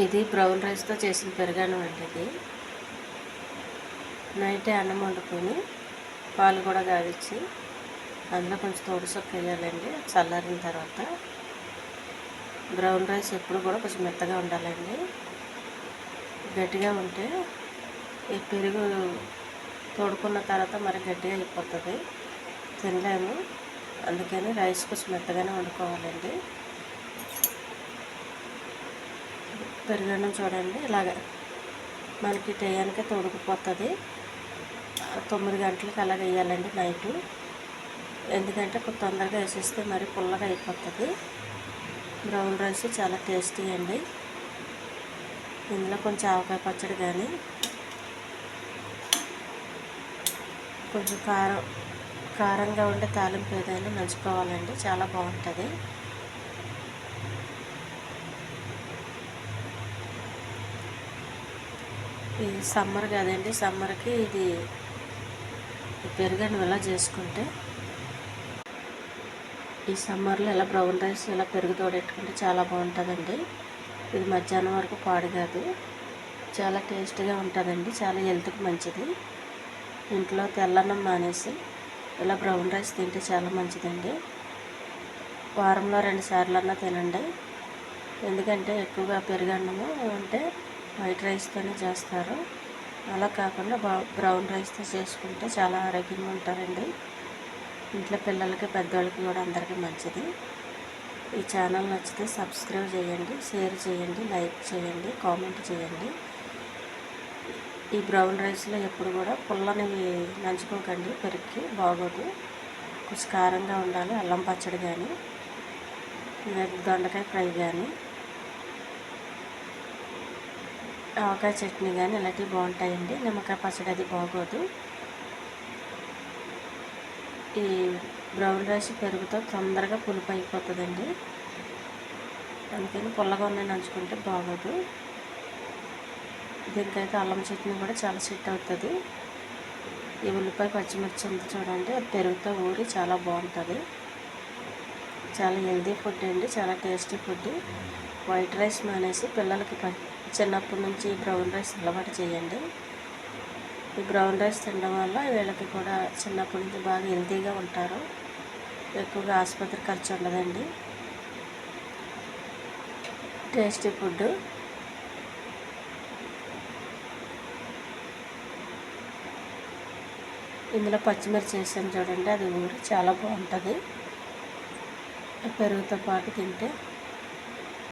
ఇది బ్రౌన్ రైస్తో చేసిన పెరుగన్నం అండి. ఇది నైటే అన్నం వండుకొని పాలు కూడా కాగించి అందులో కొంచెం తోడుసొక్క వేయాలండి. చల్లారిన తర్వాత బ్రౌన్ రైస్ ఎప్పుడు కూడా కొంచెం మెత్తగా ఉండాలండి. గట్టిగా ఉంటే ఈ పెరుగు తోడుకున్న తర్వాత మరి గట్టిగా అయిపోతుంది, తినలేము. అందుకని రైస్ కొంచెం మెత్తగానే వండుకోవాలండి. పెరుగన్నం చూడండి ఇలాగ మనకి టయానికి తోడుకుపోతుంది. 9 గంటలకి అలా వేయాలండి నైటు. ఎందుకంటే తొందరగా వేసేస్తే మరి పుల్లగా అయిపోతుంది. బ్రౌన్ రైస్ చాలా టేస్టీ అండి. ఇందులో కొంచెం ఆవకాయ పచ్చడి కానీ కొంచెం కారంగా ఉండే తాలింపు ఏదైనా నంచుకోవాలండి, చాలా బాగుంటుంది. ఇది సమ్మర్ కదండి, సమ్మర్కి ఇది పెరుగన్నం ఇలా చేసుకుంటే ఈ సమ్మర్లో ఇలా బ్రౌన్ రైస్ ఇలా పెరుగు తోడెట్టుకుంటే చాలా బాగుంటుందండి. ఇది మధ్యాహ్నం వరకు పాడు కాదు, చాలా టేస్టీగా ఉంటుందండి, చాలా హెల్త్కి మంచిది. ఇంట్లో తెల్లన్నం మానేసి ఇలా బ్రౌన్ రైస్ తింటే చాలా మంచిదండి. వారంలో 2 సార్లన్నా తినండి. ఎందుకంటే ఎక్కువగా పెరుగన్నము అంటే వైట్ రైస్తోనే చేస్తారు. అలా కాకుండా బ్రౌన్ రైస్తో చేసుకుంటే చాలా ఆరోగ్యంగా ఉంటారండి. ఇంట్లో పిల్లలకి పెద్దవాళ్ళకి కూడా అందరికీ మంచిది. ఈ ఛానల్ నచ్చితే సబ్స్క్రైబ్ చేయండి, షేర్ చేయండి, లైక్ చేయండి, కామెంట్ చేయండి. ఈ బ్రౌన్ రైస్లో ఎప్పుడు కూడా పుల్లనివి నంచుకోకండి, పెరుగుకి బాగోదు. కొంచెం కారంగా ఉండాలి. అల్లం పచ్చడి కానీ దొండకాయ ఫ్రై కానీ ఆవకాయ చట్నీ కానీ ఇలాంటివి బాగుంటాయండి. నిమ్మకాయ పచ్చడి అది బాగోదు. ఈ బ్రౌన్ రైస్ పెరుగుతో తొందరగా పులుపు అయిపోతుందండి. అందుకని పుల్లగా ఉన్నాయి నంచుకుంటే బాగోదు. దీనికైతే అల్లం చట్నీ కూడా చాలా సెట్ అవుతుంది. ఈ ఉల్లిపాయ పచ్చిమిర్చి ఉంది చూడండి, పెరుగుతో ఊరి చాలా బాగుంటుంది. చాలా హెల్దీ ఫుడ్ అండి, చాలా టేస్టీ ఫుడ్. వైట్ రైస్ మానేసి పిల్లలకి చిన్నప్పటి నుంచి బ్రౌన్ రైస్ అలవాటు చేయండి. ఈ బ్రౌన్ రైస్ తినడం వల్ల వీళ్ళకి కూడా చిన్నప్పటి నుంచి బాగా హెల్తీగా ఉంటారు. ఎక్కువగా ఆసుపత్రి ఖర్చు ఉండదండి. Tasty food. ఇందులో పచ్చిమిర్చి వేసాను చూడండి, అది ఊరి చాలా బాగుంటుంది. పెరుగుతో పాటు తింటే